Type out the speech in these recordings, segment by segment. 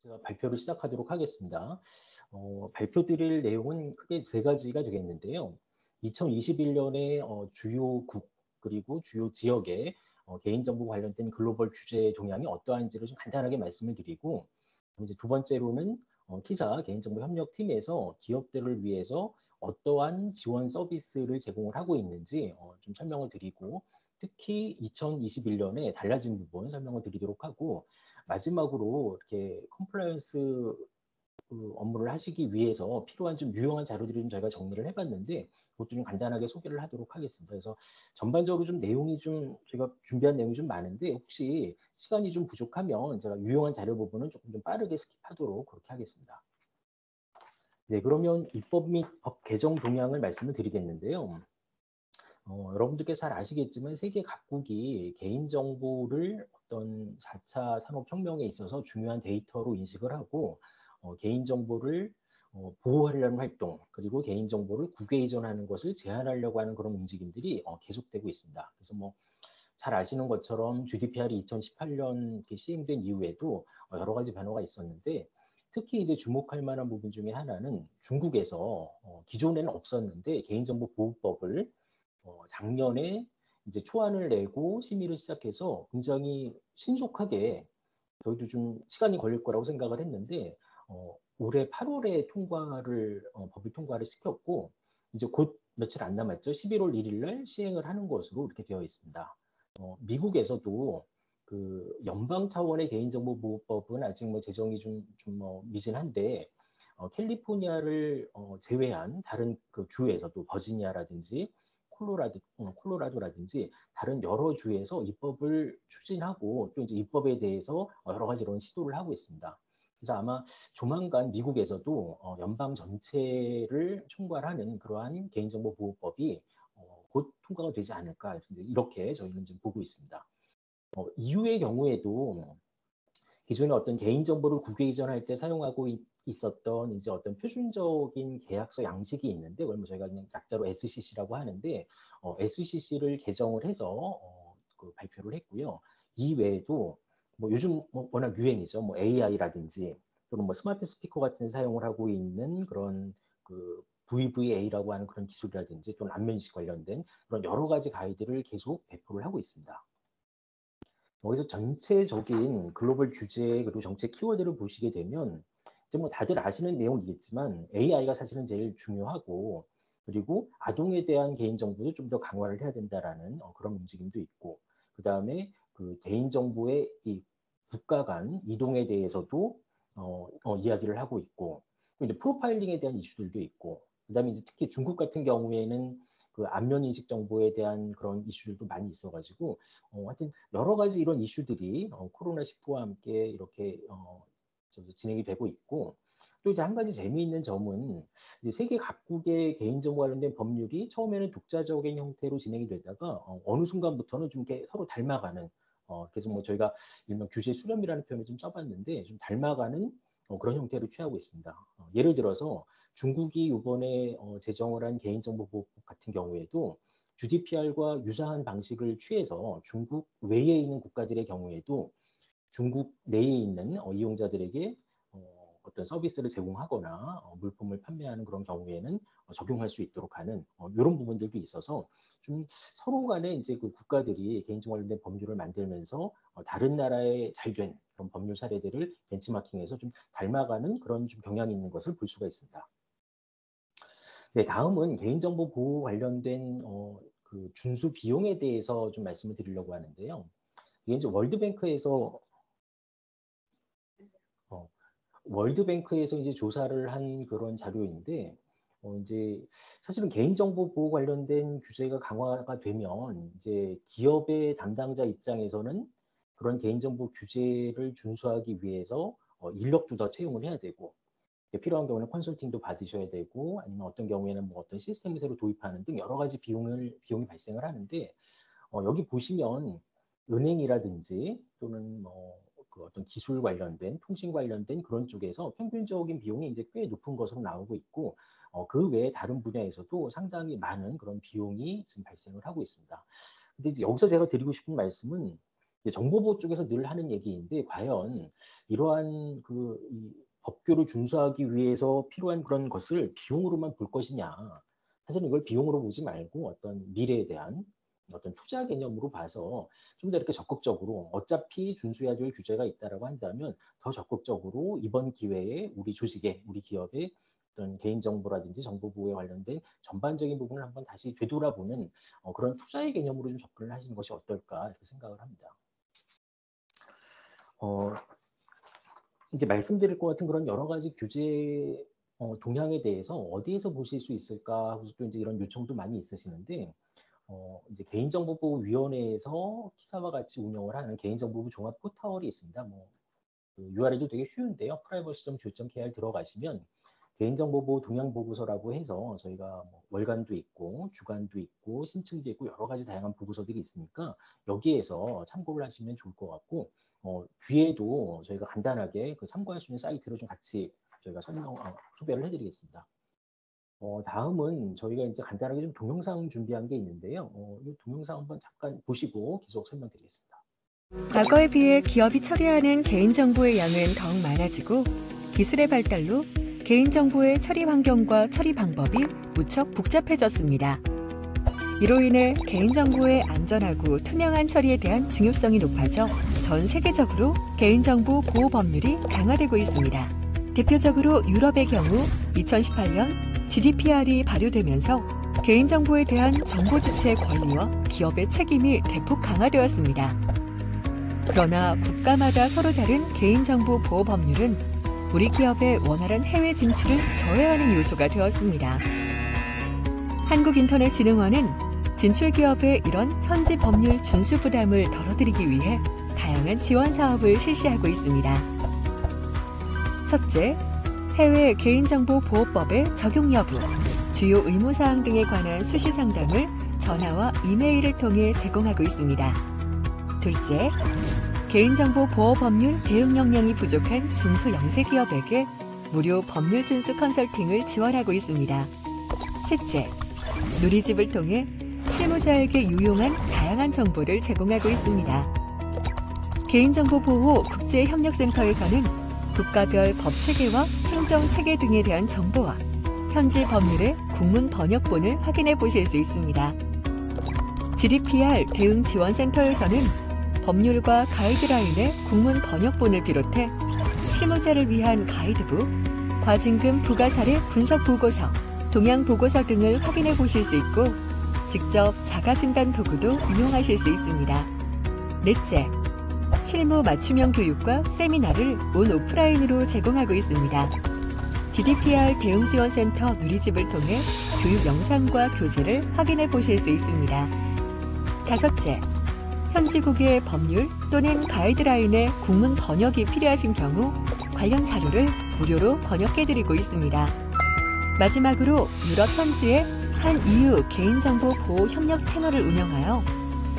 제가 발표를 시작하도록 하겠습니다. 발표 드릴 내용은 크게 세 가지가 되겠는데요. 2021년에 주요 국 그리고 주요 지역의 개인정보 관련된 글로벌 규제 동향이 어떠한지를 좀 간단하게 말씀을 드리고, 이제 두 번째로는 키사 개인정보협력팀에서 기업들을 위해서 어떠한 지원 서비스를 제공을 하고 있는지 좀 설명을 드리고, 특히 2021년에 달라진 부분 설명을 드리도록 하고, 마지막으로 이렇게 컴플라이언스 업무를 하시기 위해서 필요한 좀 유용한 자료들을 좀 저희가 정리를 해봤는데, 그것도 좀 간단하게 소개를 하도록 하겠습니다. 그래서 전반적으로 좀 내용이 좀 저희가 준비한 내용이 좀 많은데, 혹시 시간이 좀 부족하면 제가 유용한 자료 부분은 조금 좀 빠르게 스킵하도록 그렇게 하겠습니다. 네, 그러면 입법 및 법 개정 동향을 말씀을 드리겠는데요. 여러분들께 잘 아시겠지만 세계 각국이 개인정보를 어떤 4차 산업혁명에 있어서 중요한 데이터로 인식을 하고 개인정보를 보호하려는 활동, 그리고 개인정보를 국외 이전하는 것을 제한하려고 하는 그런 움직임들이 계속되고 있습니다. 그래서 뭐 잘 아시는 것처럼 GDPR이 2018년 시행된 이후에도 여러 가지 변화가 있었는데, 특히 이제 주목할 만한 부분 중에 하나는 중국에서 기존에는 없었는데 개인정보보호법을 작년에 이제 초안을 내고 심의를 시작해서 굉장히 신속하게, 저희도 좀 시간이 걸릴 거라고 생각을 했는데 올해 8월에 법을 통과를 시켰고, 이제 곧 며칠 안 남았죠. 11월 1일 날 시행을 하는 것으로 이렇게 되어 있습니다. 미국에서도 그 연방 차원의 개인정보보호법은 아직 뭐 제정이 좀 미진한데, 캘리포니아를 제외한 다른 그 주에서도 버지니아라든지 콜로라도라든지 다른 여러 주에서 입법을 추진하고, 또 이제 입법에 대해서 여러 가지 이런 시도를 하고 있습니다. 그래서 아마 조만간 미국에서도 연방 전체를 총괄하는 그러한 개인정보보호법이 곧 통과가 되지 않을까, 이렇게 저희는 지금 보고 있습니다. EU의 경우에도 기존에 어떤 개인정보를 국외 이전할 때 사용하고 있었던 이제 어떤 표준적인 계약서 양식이 있는데, 그걸 뭐 저희가 그냥 약자로 SCC라고 하는데, SCC를 개정을 해서 그 발표를 했고요. 이 외에도 뭐 요즘 뭐 워낙 유행이죠. 뭐 AI라든지 또는 뭐 스마트 스피커 같은 사용을 하고 있는 그런 그 VVA라고 하는 그런 기술이라든지, 또는 안면식 관련된 그런 여러 가지 가이드를 계속 배포를 하고 있습니다. 여기서 전체적인 글로벌 규제 그리고 정책 키워드를 보시게 되면, 이제 뭐 다들 아시는 내용이겠지만 AI가 사실은 제일 중요하고, 그리고 아동에 대한 개인정보도 좀 더 강화를 해야 된다라는 그런 움직임도 있고, 그 다음에 그 개인정보의 이 국가 간 이동에 대해서도 이야기를 하고 있고, 또 이제 프로파일링에 대한 이슈들도 있고, 그 다음에 이제 특히 중국 같은 경우에는 그 안면 인식 정보에 대한 그런 이슈들도 많이 있어가지고, 하여튼 여러 가지 이런 이슈들이 코로나19와 함께 이렇게 진행이 되고 있고, 또 이제 한 가지 재미있는 점은 이제 세계 각국의 개인정보 관련된 법률이 처음에는 독자적인 형태로 진행이 되다가 어느 순간부터는 좀 이렇게 서로 닮아가는, 그래서 뭐 저희가 일명 규제 수렴이라는 표현을 좀 써봤는데, 좀 닮아가는 그런 형태를 취하고 있습니다. 예를 들어서 중국이 이번에 제정을 한 개인정보보호법 같은 경우에도 GDPR과 유사한 방식을 취해서 중국 외에 있는 국가들의 경우에도 중국 내에 있는 이용자들에게 어떤 서비스를 제공하거나 물품을 판매하는 그런 경우에는 적용할 수 있도록 하는 이런 부분들도 있어서, 좀 서로 간에 이제 그 국가들이 개인정보 관련된 법률을 만들면서 다른 나라의 잘된 그런 법률 사례들을 벤치마킹해서 좀 닮아가는 그런 좀 경향이 있는 것을 볼 수가 있습니다. 네, 다음은 개인정보 보호 관련된 그 준수 비용에 대해서 좀 말씀을 드리려고 하는데요. 이게 이제 어, 월드뱅크에서 이제 조사를 한 그런 자료인데, 이제 사실은 개인정보 보호 관련된 규제가 강화가 되면 이제 기업의 담당자 입장에서는 그런 개인정보 규제를 준수하기 위해서 인력도 더 채용을 해야 되고, 필요한 경우는 컨설팅도 받으셔야 되고, 아니면 어떤 경우에는 뭐 어떤 시스템을 새로 도입하는 등 여러 가지 비용이 발생을 하는데, 여기 보시면 은행이라든지 또는 그 어떤 기술 관련된 통신 관련된 그런 쪽에서 평균적인 비용이 이제 꽤 높은 것으로 나오고 있고, 그 외에 다른 분야에서도 상당히 많은 그런 비용이 지금 발생을 하고 있습니다. 근데 이제 여기서 제가 드리고 싶은 말씀은 정보보호 쪽에서 늘 하는 얘기인데 과연 이러한 이 법규를 준수하기 위해서 필요한 그런 것을 비용으로만 볼 것이냐. 사실 이걸 비용으로 보지 말고 어떤 미래에 대한 어떤 투자 개념으로 봐서 좀 더 이렇게 적극적으로 어차피 준수해야 될 규제가 있다라고 한다면 더 적극적으로 이번 기회에 우리 조직에 우리 기업에 어떤 개인정보라든지 정보보호에 관련된 전반적인 부분을 한번 다시 되돌아보는 그런 투자의 개념으로 좀 접근을 하시는 것이 어떨까 이렇게 생각을 합니다. 이제 말씀드릴 것 같은 그런 여러 가지 규제 동향에 대해서 어디에서 보실 수 있을까 하고서 또 이제 이런 요청도 많이 있으시는데 이제 개인정보보호위원회에서 키사와 같이 운영을 하는 개인정보보 종합 포털이 있습니다. 그 URL도 되게 쉬운데요. privacy.go.kr 들어가시면 개인정보보호 동향보고서라고 해서 저희가 월간도 있고 주간도 있고 신층도 있고 여러 가지 다양한 보고서들이 있으니까 여기에서 참고를 하시면 좋을 것 같고 뒤에도 저희가 간단하게 그 참고할 수 있는 사이트를 좀 같이 저희가 소개를 해드리겠습니다. 다음은 저희가 이제 간단하게 좀 동영상 준비한 게 있는데요. 이 동영상 한번 잠깐 보시고 계속 설명드리겠습니다. 과거에 비해 기업이 처리하는 개인정보의 양은 더욱 많아지고 기술의 발달로 개인정보의 처리 환경과 처리 방법이 무척 복잡해졌습니다. 이로 인해 개인정보의 안전하고 투명한 처리에 대한 중요성이 높아져 전 세계적으로 개인정보 보호 법률이 강화되고 있습니다. 대표적으로 유럽의 경우 2018년 GDPR이 발효되면서 개인정보에 대한 정보 주체의 권리와 기업의 책임이 대폭 강화되었습니다. 그러나 국가마다 서로 다른 개인정보 보호 법률은 우리 기업의 원활한 해외 진출을 저해하는 요소가 되었습니다. 한국인터넷진흥원은 진출 기업의 이런 현지 법률 준수 부담을 덜어드리기 위해 다양한 지원 사업을 실시하고 있습니다. 첫째, 해외 개인정보보호법의 적용 여부, 주요 의무사항 등에 관한 수시 상담을 전화와 이메일을 통해 제공하고 있습니다. 둘째, 개인정보보호법률 대응 역량이 부족한 중소영세기업에게 무료 법률 준수 컨설팅을 지원하고 있습니다. 셋째, 누리집을 통해 실무자에게 유용한 다양한 정보를 제공하고 있습니다. 개인정보보호 국제협력센터에서는 국가별 법체계와 행정체계 등에 대한 정보와 현지 법률의 국문 번역본을 확인해 보실 수 있습니다. GDPR 대응 지원센터에서는 법률과 가이드라인의 국문 번역본을 비롯해 실무자를 위한 가이드북, 과징금 부과 사례 분석 보고서, 동향 보고서 등을 확인해 보실 수 있고 직접 자가진단 도구도 이용하실 수 있습니다. 넷째, 실무 맞춤형 교육과 세미나를 온 오프라인으로 제공하고 있습니다. GDPR 대응지원센터 누리집을 통해 교육 영상과 교재를 확인해 보실 수 있습니다. 다섯째, 현지국의 법률 또는 가이드라인의 국문 번역이 필요하신 경우 관련 자료를 무료로 번역해드리고 있습니다. 마지막으로 유럽 현지의 한 EU 개인정보 보호 협력 채널을 운영하여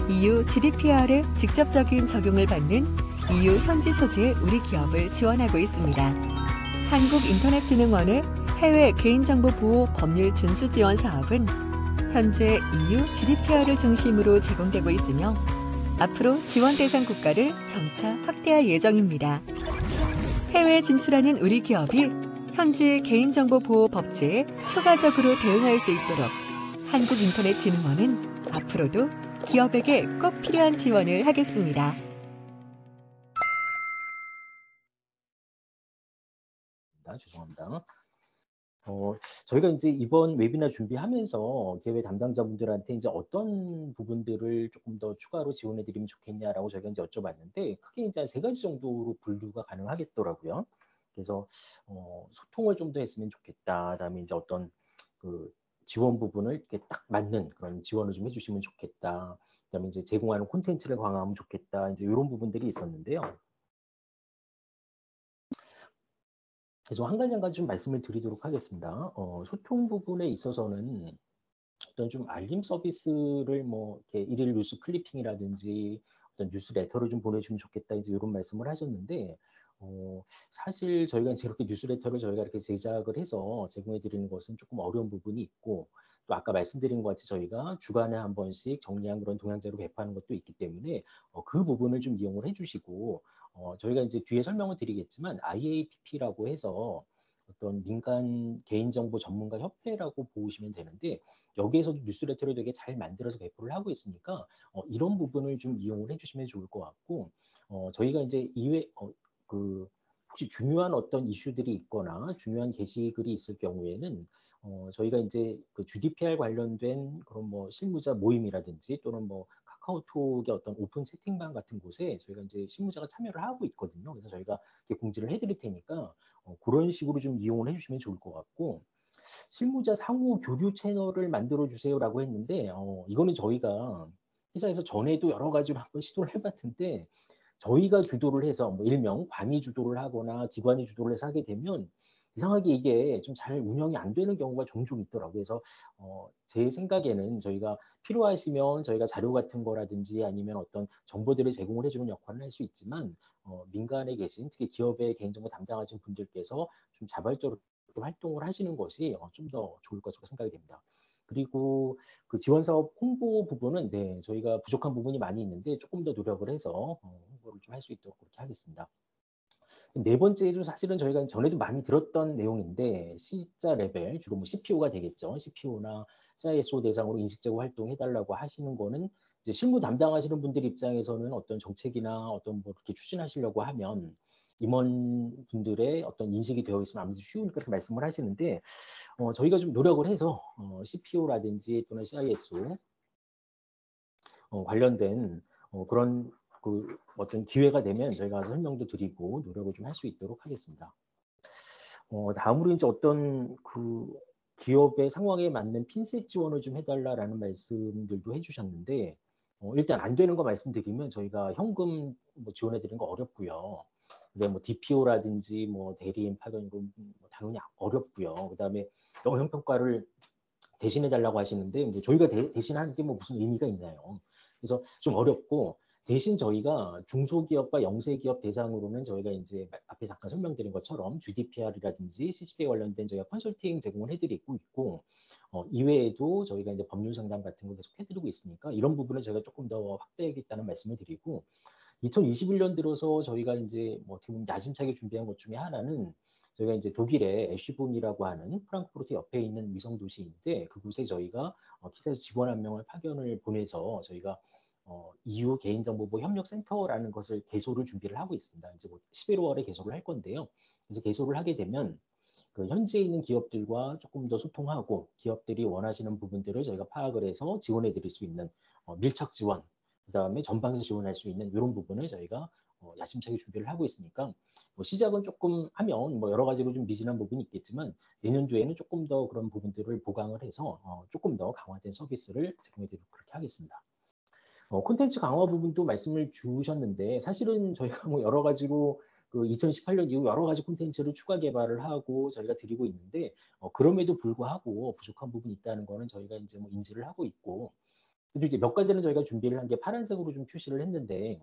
EU GDPR의 직접적인 적용을 받는 EU 현지 소재의 우리 기업을 지원하고 있습니다. 한국인터넷진흥원의 해외 개인정보 보호 법률 준수 지원 사업은 현재 EU GDPR을 중심으로 제공되고 있으며 앞으로 지원 대상 국가를 점차 확대할 예정입니다. 해외에 진출하는 우리 기업이 현지 개인정보 보호 법제에 효과적으로 대응할 수 있도록 한국인터넷진흥원은 앞으로도 기업에게 꼭 필요한 지원을 하겠습니다. 죄송합니다. 저희가 이제 이번 웨비나 준비하면서 기업의 담당자분들한테 이제 어떤 부분들을 조금 더 추가로 지원해드리면 좋겠냐라고 저희가 이제 여쭤봤는데 크게 이제 한 3가지 정도로 분류가 가능하겠더라고요. 그래서 소통을 좀 더 했으면 좋겠다. 그다음에 이제 어떤 그 지원 부분을 이렇게 딱 맞는 그런 지원을 좀 해주시면 좋겠다. 그다음에 이제 제공하는 콘텐츠를 강화하면 좋겠다. 이제 이런 부분들이 있었는데요. 그래서 한 가지 좀 말씀을 드리도록 하겠습니다. 소통 부분에 있어서는 어떤 좀 알림 서비스를 이렇게 일일 뉴스 클리핑이라든지 어떤 뉴스레터를 좀 보내주면 좋겠다 이제 이런 말씀을 하셨는데 사실 저희가 이제 이렇게 뉴스레터를 저희가 이렇게 제작을 해서 제공해 드리는 것은 조금 어려운 부분이 있고, 또 아까 말씀드린 것 같이 저희가 주간에 한 번씩 정리한 그런 동향제로 배포하는 것도 있기 때문에 그 부분을 좀 이용을 해주시고, 저희가 이제 뒤에 설명을 드리겠지만 IAPP라고 해서 어떤 민간 개인정보 전문가 협회라고 보시면 되는데, 여기에서도 뉴스레터를 되게 잘 만들어서 배포를 하고 있으니까 이런 부분을 좀 이용을 해주시면 좋을 것 같고, 저희가 이제 그 혹시 중요한 어떤 이슈들이 있거나 중요한 게시글이 있을 경우에는 저희가 이제 그 GDPR 관련된 그런 뭐 실무자 모임이라든지 또는 뭐 카카오톡의 어떤 오픈 채팅방 같은 곳에 저희가 이제 실무자가 참여를 하고 있거든요. 그래서 저희가 이렇게 공지를 해드릴 테니까 그런 식으로 좀 이용을 해주시면 좋을 것 같고, 실무자 상호 교류 채널을 만들어 주세요라고 했는데 이거는 저희가 회사에서 전에도 여러 가지로 한번 시도를 해봤는데, 저희가 주도를 해서 뭐 일명 관이 주도를 하거나 기관이 주도를 해서 하게 되면 이상하게 이게 좀 잘 운영이 안 되는 경우가 종종 있더라고요. 그래서 제 생각에는 저희가 필요하시면 저희가 자료 같은 거라든지 아니면 어떤 정보들을 제공을 해주는 역할을 할 수 있지만, 민간에 계신 특히 기업의 개인정보 담당하시는 분들께서 좀 자발적으로 활동을 하시는 것이 좀 더 좋을 것으로 생각이 됩니다. 그리고 그 지원 사업 홍보 부분은 네, 저희가 부족한 부분이 많이 있는데 조금 더 노력을 해서 홍보를 좀 할 수 있도록 그렇게 하겠습니다. 네 번째도 사실은 저희가 전에도 많이 들었던 내용인데, C자 레벨, 주로 뭐 CPO가 되겠죠. CPO나 CISO 대상으로 인식 제고 활동해달라고 하시는 거는 이제 실무 담당하시는 분들 입장에서는 어떤 정책이나 어떤 뭐 이렇게 추진하시려고 하면 임원분들의 어떤 인식이 되어 있으면 아무래도 쉬우니까 말씀을 하시는데, 저희가 좀 노력을 해서 CPO라든지 또는 CISO 관련된 그런 그 어떤 기회가 되면 저희가 설명도 드리고 노력을 좀 할 수 있도록 하겠습니다. 다음으로 이제 어떤 그 기업의 상황에 맞는 핀셋 지원을 좀 해달라라는 말씀들도 해주셨는데, 일단 안 되는 거 말씀드리면 저희가 현금 뭐 지원해드리는 거 어렵고요. 근데 뭐 DPO라든지 뭐 대리인 파견 이거 뭐 당연히 어렵고요. 그다음에 영형 평가를 대신해 달라고 하시는데 뭐 저희가 대신하는 게 뭐 무슨 의미가 있나요? 그래서 좀 어렵고, 대신 저희가 중소기업과 영세기업 대상으로는 저희가 이제 앞에 잠깐 설명드린 것처럼 GDPR이라든지 CCPA 관련된 저희가 컨설팅 제공을 해드리고 있고, 이외에도 저희가 이제 법률 상담 같은 거 계속 해드리고 있으니까 이런 부분을 저희가 조금 더 확대하겠다는 말씀을 드리고, 2021년 들어서 저희가 이제 뭐 어떻게 보면 야심차게 준비한 것 중에 하나는 저희가 이제 독일의 애쉬분이라고 하는 프랑크푸르트 옆에 있는 위성 도시인데, 그곳에 저희가 기사에서 직원 한 명을 파견을 보내서 저희가 EU 개인정보보호 협력센터라는 것을 개소를 준비를 하고 있습니다. 이제 뭐 11월에 개소를 할 건데요. 그래서 개소를 하게 되면 그 현지에 있는 기업들과 조금 더 소통하고 기업들이 원하시는 부분들을 저희가 파악을 해서 지원해 드릴 수 있는 밀착 지원, 그다음에 전방에서 지원할 수 있는 이런 부분을 저희가 야심차게 준비를 하고 있으니까, 뭐 시작은 조금 하면 뭐 여러 가지로 좀 미진한 부분이 있겠지만 내년도에는 조금 더 그런 부분들을 보강을 해서 조금 더 강화된 서비스를 제공해 드리도록 그렇게 하겠습니다. 콘텐츠 강화 부분도 말씀을 주셨는데, 사실은 저희가 뭐 여러 가지로 그 2018년 이후 여러 가지 콘텐츠를 추가 개발을 하고 저희가 드리고 있는데, 그럼에도 불구하고 부족한 부분이 있다는 거는 저희가 이제 뭐 인지를 하고 있고, 그리고 이제 몇 가지는 저희가 준비를 한 게 파란색으로 좀 표시를 했는데,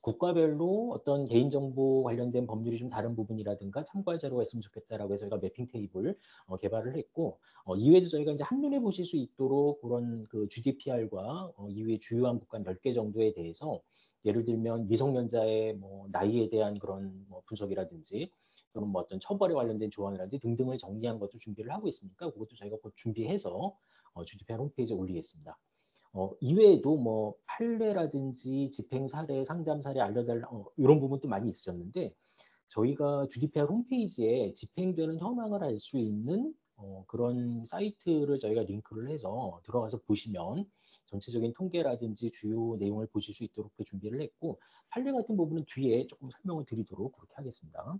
국가별로 어떤 개인정보 관련된 법률이 좀 다른 부분이라든가 참고할 자료가 있으면 좋겠다라고 해서 저희가 매핑 테이블 개발을 했고, 이외에도 저희가 이제 한눈에 보실 수 있도록 그런 그 GDPR과 이외의 주요한 국가 10개 정도에 대해서, 예를 들면 미성년자의 뭐 나이에 대한 그런 뭐 분석이라든지 또는 뭐 어떤 처벌에 관련된 조항이라든지 등등을 정리한 것도 준비를 하고 있으니까 그것도 저희가 곧 준비해서 GDPR 홈페이지에 올리겠습니다. 이외에도 뭐 판례라든지 집행 사례, 상담 사례 알려달라 이런 부분도 많이 있었는데, 저희가 GDPR 홈페이지에 집행되는 현황을 알 수 있는 그런 사이트를 저희가 링크를 해서 들어가서 보시면 전체적인 통계라든지 주요 내용을 보실 수 있도록 준비를 했고, 판례 같은 부분은 뒤에 조금 설명을 드리도록 그렇게 하겠습니다.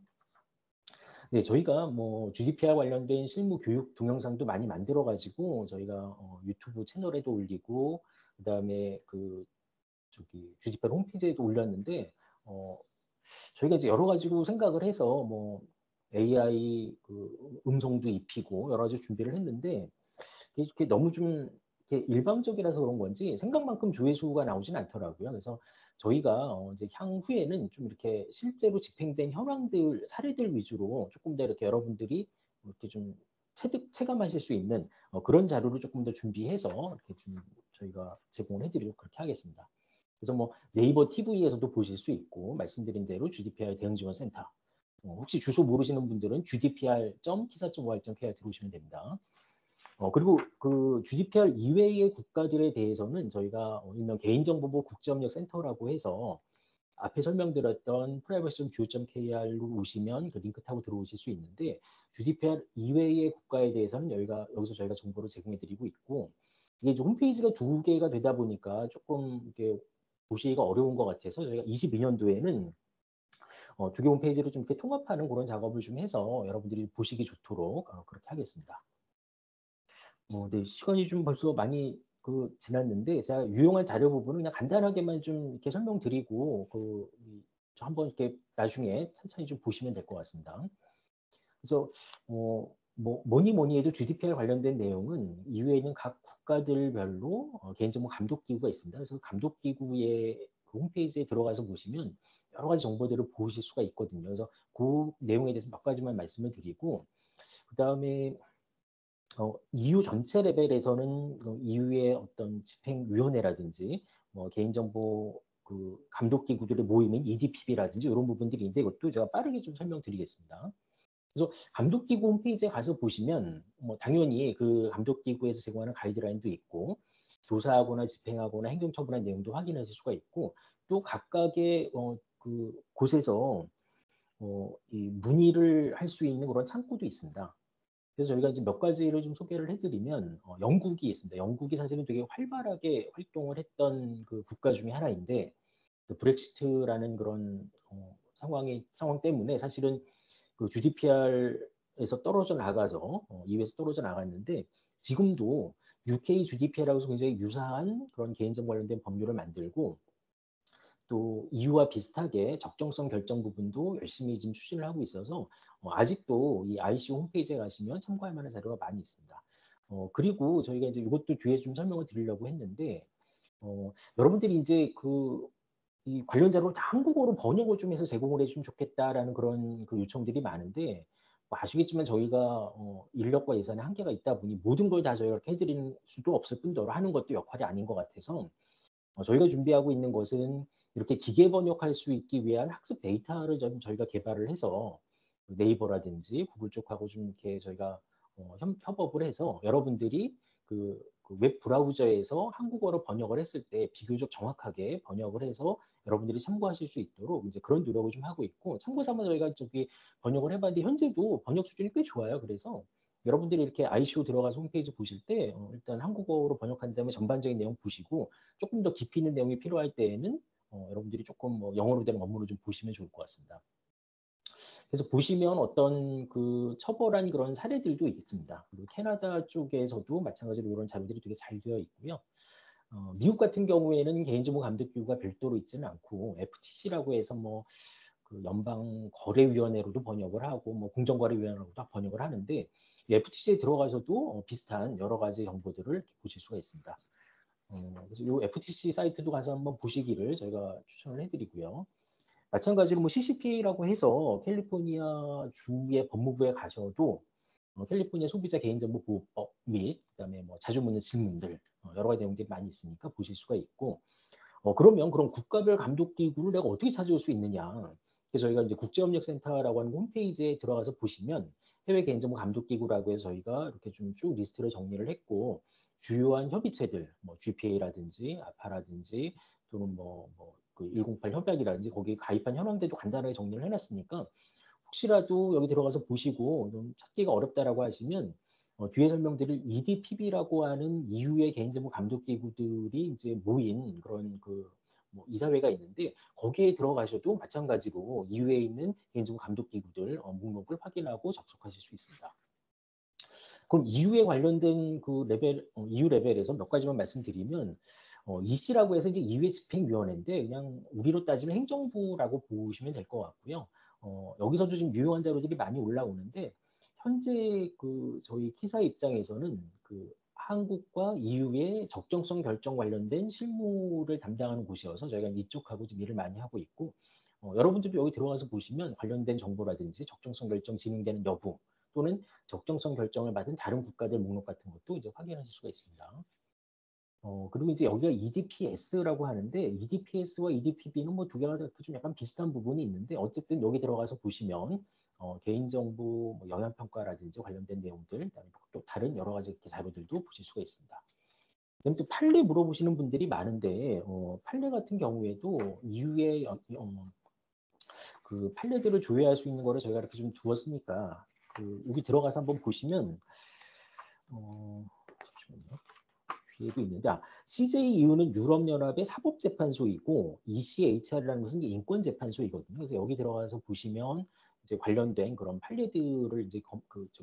네, 저희가 뭐 GDPR 관련된 실무 교육 동영상도 많이 만들어가지고 저희가 유튜브 채널에도 올리고, 그다음에 그 저기 GDPR 홈페이지에도 올렸는데, 저희가 이제 여러 가지로 생각을 해서 뭐 AI 그 음성도 입히고 여러 가지 준비를 했는데, 이렇게 너무 좀 이렇게 일방적이라서 그런 건지 생각만큼 조회수가 나오진 않더라고요. 그래서 저희가 이제 향후에는 좀 이렇게 실제로 집행된 현황들, 사례들 위주로 조금 더 이렇게 여러분들이 이렇게 좀 체감하실 수 있는 그런 자료를 조금 더 준비해서 이렇게 좀 저희가 제공을 해드리도록 그렇게 하겠습니다. 그래서 뭐 네이버 TV에서도 보실 수 있고 말씀드린 대로 GDPR 대응지원센터 혹시 주소 모르시는 분들은 gdpr.kisa.or.kr 들어오시면 됩니다. 그리고 그 GDPR 이외의 국가들에 대해서는 저희가 일명 개인정보보호 국제협력센터라고 해서 앞에 설명드렸던 privacy.go.kr로 오시면 그 링크 타고 들어오실 수 있는데 GDPR 이외의 국가에 대해서는 여기서 저희가 정보를 제공해드리고 있고 이게 이제 홈페이지가 2개가 되다 보니까 조금 이렇게 보시기가 어려운 것 같아서 저희가 22년도에는 2개 홈페이지를 좀 이렇게 통합하는 그런 작업을 좀 해서 여러분들이 보시기 좋도록 그렇게 하겠습니다. 네, 시간이 좀 벌써 많이 지났는데 제가 유용한 자료 부분은 그냥 간단하게만 좀 이렇게 설명드리고 한번 이렇게 나중에 천천히 좀 보시면 될 것 같습니다. 그래서 뭐니 해도 GDPR 관련된 내용은 이후에 있는 각 국가들별로 개인정보 감독기구가 있습니다. 그래서 감독기구의 그 홈페이지에 들어가서 보시면 여러 가지 정보들을 보실 수가 있거든요. 그래서 그 내용에 대해서 몇 가지만 말씀을 드리고 그 다음에 EU 전체 레벨에서는 EU의 어떤 집행위원회라든지 개인정보 그 감독기구들의 모임인 EDPB라든지 이런 부분들이 있는데 이것도 제가 빠르게 좀 설명드리겠습니다. 그래서 감독기구 홈페이지에 가서 보시면 당연히 그 감독기구에서 제공하는 가이드라인도 있고 조사하거나 집행하거나 행정처분한 내용도 확인하실 수가 있고 또 각각의 그 곳에서 이 문의를 할 수 있는 그런 창구도 있습니다. 그래서 저희가 이제 몇 가지를 좀 소개를 해드리면 영국이 있습니다. 영국이 사실은 되게 활발하게 활동을 했던 그 국가 중에 하나인데 그 브렉시트라는 그런 상황 때문에 사실은 그 GDPR에서 떨어져 나가서 EU에서 떨어져 나갔는데 지금도 UK GDPR하고 굉장히 유사한 그런 개인정보 관련된 법률을 만들고 또 EU와 비슷하게 적정성 결정 부분도 열심히 지금 추진을 하고 있어서 아직도 이 IC 홈페이지에 가시면 참고할 만한 자료가 많이 있습니다. 그리고 저희가 이제 이것도 뒤에 좀 설명을 드리려고 했는데 여러분들이 이제 이 관련 자료를 다 한국어로 번역을 좀 해서 제공을 해주면 좋겠다라는 그런 그 요청들이 많은데 아시겠지만 저희가 인력과 예산에 한계가 있다 보니 모든 걸 다 저희가 이렇게 해드리는 수도 없을 뿐더러 하는 것도 역할이 아닌 것 같아서 저희가 준비하고 있는 것은 이렇게 기계 번역할 수 있기 위한 학습 데이터를 좀 저희가 개발을 해서 네이버라든지 구글 쪽하고 좀 이렇게 저희가 협업을 해서 여러분들이 웹 브라우저에서 한국어로 번역을 했을 때 비교적 정확하게 번역을 해서 여러분들이 참고하실 수 있도록 이제 그런 노력을 좀 하고 있고 참고 삼아 저희가 번역을 해봤는데 현재도 번역 수준이 꽤 좋아요. 그래서 여러분들이 이렇게 ICO 들어가서 홈페이지 보실 때 일단 한국어로 번역한 다음에 전반적인 내용 보시고 조금 더 깊이 있는 내용이 필요할 때에는 여러분들이 조금 영어로 된 업무를 좀 보시면 좋을 것 같습니다. 그래서 보시면 어떤 그 처벌한 그런 사례들도 있습니다. 그리고 캐나다 쪽에서도 마찬가지로 이런 자료들이 되게 잘 되어 있고요. 미국 같은 경우에는 개인정보 감독기구가 별도로 있지는 않고 FTC라고 해서 그 연방거래위원회로도 번역을 하고 공정거래위원회로도 다 번역을 하는데 FTC에 들어가서도 비슷한 여러 가지 정보들을 보실 수가 있습니다. 그래서 이 FTC 사이트도 가서 한번 보시기를 저희가 추천을 해드리고요. 마찬가지로 CCPA라고 해서 캘리포니아 주의 법무부에 가셔도 캘리포니아 소비자 개인정보 보호법 및 그다음에 자주 묻는 질문들 여러 가지 내용들이 많이 있으니까 보실 수가 있고 그러면 그럼 국가별 감독기구를 내가 어떻게 찾아올 수 있느냐? 그래서 저희가 이제 국제협력센터라고 하는 홈페이지에 들어가서 보시면 해외 개인정보 감독기구라고 해서 저희가 이렇게 좀 쭉 리스트를 정리를 했고 주요한 협의체들, GPA라든지 아파라든지 또는 그 108 협약이라든지 거기에 가입한 현황들도 간단하게 정리를 해놨으니까 혹시라도 여기 들어가서 보시고 좀 찾기가 어렵다라고 하시면 뒤에 설명드릴 EDPB라고 하는 EU의 개인정보 감독기구들이 이제 모인 그런 이사회가 있는데 거기에 들어가셔도 마찬가지로 EU에 있는 개인정보 감독기구들 목록을 확인하고 접속하실 수 있습니다. 그럼 EU에 관련된 EU 레벨에서 몇 가지만 말씀드리면 EC라고 해서 이제 EU의 집행위원회인데 그냥 우리로 따지면 행정부라고 보시면 될 것 같고요. 여기서도 지금 유용한 자료들이 많이 올라오는데 현재 저희 키사 입장에서는 한국과 EU의 적정성 결정 관련된 실무를 담당하는 곳이어서 저희가 이쪽하고 좀 일을 많이 하고 있고 여러분들도 여기 들어가서 보시면 관련된 정보라든지 적정성 결정 진행되는 여부 또는 적정성 결정을 받은 다른 국가들 목록 같은 것도 이제 확인하실 수가 있습니다. 그리고 이제 여기가 EDPS라고 하는데 EDPS와 EDPB는 뭐 두 개가 좀 약간 비슷한 부분이 있는데 어쨌든 여기 들어가서 보시면 개인정보 뭐 영향평가라든지 관련된 내용들 그다음에 또 다른 여러 가지 자료들도 보실 수가 있습니다. 그럼 또 판례 물어보시는 분들이 많은데 판례 같은 경우에도 EU의 그 판례들을 조회할 수 있는 거를 저희가 이렇게 좀 두었으니까 여기 들어가서 한번 보시면 잠시만요. 뒤에도 있는데 CJEU는 유럽연합의 사법재판소이고 ECHR이라는 것은 인권재판소이거든요. 그래서 여기 들어가서 보시면 이제 관련된 그런 판례들을 이제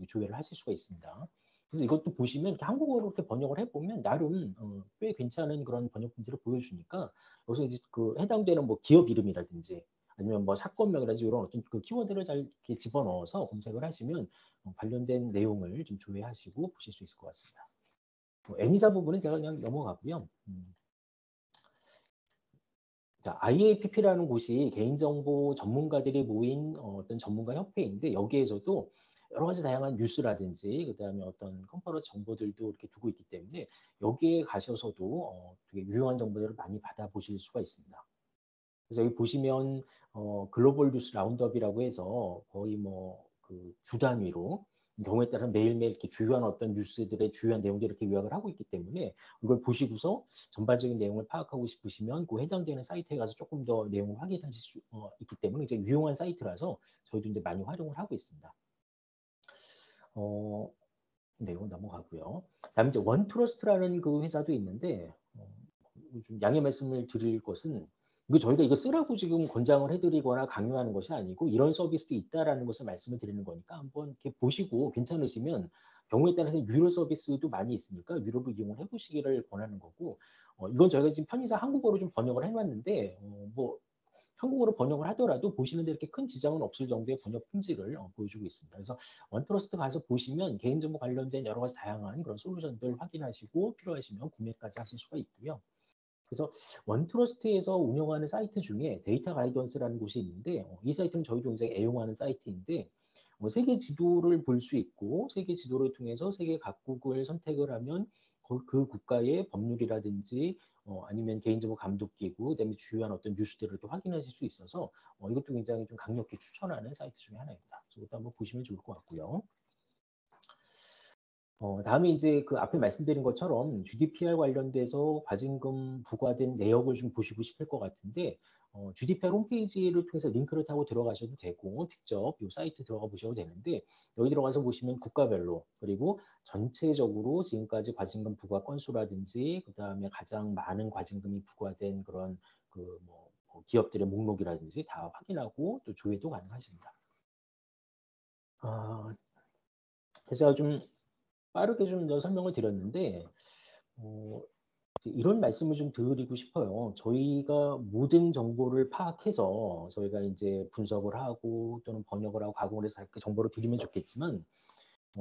조회를 하실 수가 있습니다. 그래서 이것도 보시면 이렇게 한국어로 이렇게 번역을 해보면 나름 꽤 괜찮은 그런 번역본들을 보여주니까 여기서 이제 그 해당되는 뭐 기업 이름이라든지 아니면 뭐 사건명이라든지 이런 어떤 그 키워드를 잘 이렇게 집어넣어서 검색을 하시면 관련된 내용을 좀 조회하시고 보실 수 있을 것 같습니다. 애니사 부분은 제가 그냥 넘어가고요. 자, IAPP라는 곳이 개인정보 전문가들이 모인 어떤 전문가 협회인데 여기에서도 여러 가지 다양한 뉴스라든지 그다음에 어떤 컨퍼런스 정보들도 이렇게 두고 있기 때문에 여기에 가셔서도 되게 유용한 정보들을 많이 받아보실 수가 있습니다. 그래서 여기 보시면 글로벌 뉴스 라운드업이라고 해서 거의 뭐 그 주 단위로 경우에 따라 매일매일 이렇게 주요한 어떤 뉴스들의 주요한 내용들을 이렇게 요약을 하고 있기 때문에 이걸 보시고서 전반적인 내용을 파악하고 싶으시면 그 해당되는 사이트에 가서 조금 더 내용을 확인하실 수 있기 때문에 이제 유용한 사이트라서 저희도 이제 많이 활용을 하고 있습니다. 네, 이거 넘어가고요. 다음에 이제 원트러스트라는 그 회사도 있는데 좀 양해 말씀을 드릴 것은 이거 저희가 이거 쓰라고 지금 권장을 해드리거나 강요하는 것이 아니고 이런 서비스도 있다라는 것을 말씀을 드리는 거니까 한번 이렇게 보시고 괜찮으시면 경우에 따라서 유료 서비스도 많이 있으니까 유료로 이용을 해보시기를 권하는 거고 이건 저희가 지금 편의상 한국어로 좀 번역을 해놨는데 뭐 한국어로 번역을 하더라도 보시는데 이렇게 큰 지장은 없을 정도의 번역 품질을 보여주고 있습니다. 그래서 원트러스트 가서 보시면 개인정보 관련된 여러 가지 다양한 그런 솔루션들 확인하시고 필요하시면 구매까지 하실 수가 있고요. 그래서 원트러스트에서 운영하는 사이트 중에 데이터 가이던스라는 곳이 있는데 이 사이트는 저희도 굉장히 애용하는 사이트인데 세계 지도를 볼 수 있고 세계 지도를 통해서 세계 각국을 선택을 하면 그 국가의 법률이라든지 아니면 개인정보 감독기구 그다음에 주요한 어떤 뉴스들을 이렇게 확인하실 수 있어서 이것도 굉장히 좀 강력히 추천하는 사이트 중에 하나입니다. 이것도 한번 보시면 좋을 것 같고요. 다음에 이제 그 앞에 말씀드린 것처럼 GDPR 관련돼서 과징금 부과된 내역을 좀 보시고 싶을 것 같은데 GDPR 홈페이지를 통해서 링크를 타고 들어가셔도 되고 직접 이 사이트 들어가 보셔도 되는데 여기 들어가서 보시면 국가별로 그리고 전체적으로 지금까지 과징금 부과 건수라든지 그다음에 가장 많은 과징금이 부과된 그런 그 뭐 기업들의 목록이라든지 다 확인하고 또 조회도 가능하십니다. 그래서 좀 빠르게 좀 더 설명을 드렸는데 이런 말씀을 좀 드리고 싶어요. 저희가 모든 정보를 파악해서 저희가 이제 분석을 하고 또는 번역을 하고 가공을 해서 그 정보를 드리면 좋겠지만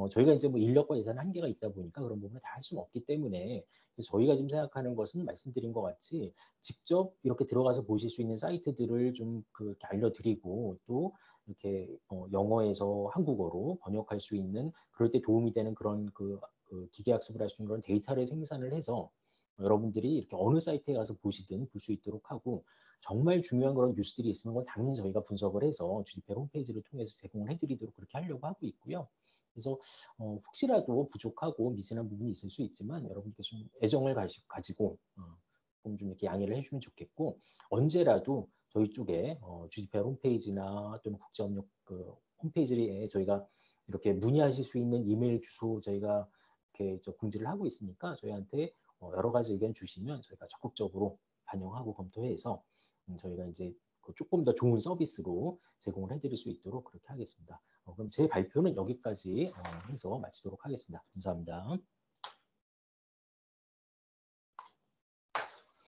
저희가 이제 뭐 인력과 예산 한계가 있다 보니까 그런 부분을 다 할 수는 없기 때문에 저희가 지금 생각하는 것은 말씀드린 것 같이 직접 이렇게 들어가서 보실 수 있는 사이트들을 좀 그렇게 알려드리고 또 이렇게 영어에서 한국어로 번역할 수 있는 그럴 때 도움이 되는 그런 그 기계학습을 할 수 있는 그런 데이터를 생산을 해서 여러분들이 이렇게 어느 사이트에 가서 보시든 볼 수 있도록 하고 정말 중요한 그런 뉴스들이 있으면 그건 당연히 저희가 분석을 해서 GDPR 홈페이지를 통해서 제공을 해드리도록 그렇게 하려고 하고 있고요. 그래서 혹시라도 부족하고 미진한 부분이 있을 수 있지만 여러분께 좀 애정을 가지고 좀 이렇게 양해를 해주면 좋겠고 언제라도 저희 쪽에 GDPR 홈페이지나 또는 국제협력 그 홈페이지에 저희가 이렇게 문의하실 수 있는 이메일 주소 저희가 이렇게 공지를 하고 있으니까 저희한테 여러 가지 의견 주시면 저희가 적극적으로 반영하고 검토해서 저희가 이제 조금 더 좋은 서비스로 제공을 해드릴 수 있도록 그렇게 하겠습니다. 그럼 제 발표는 여기까지 해서 마치도록 하겠습니다. 감사합니다.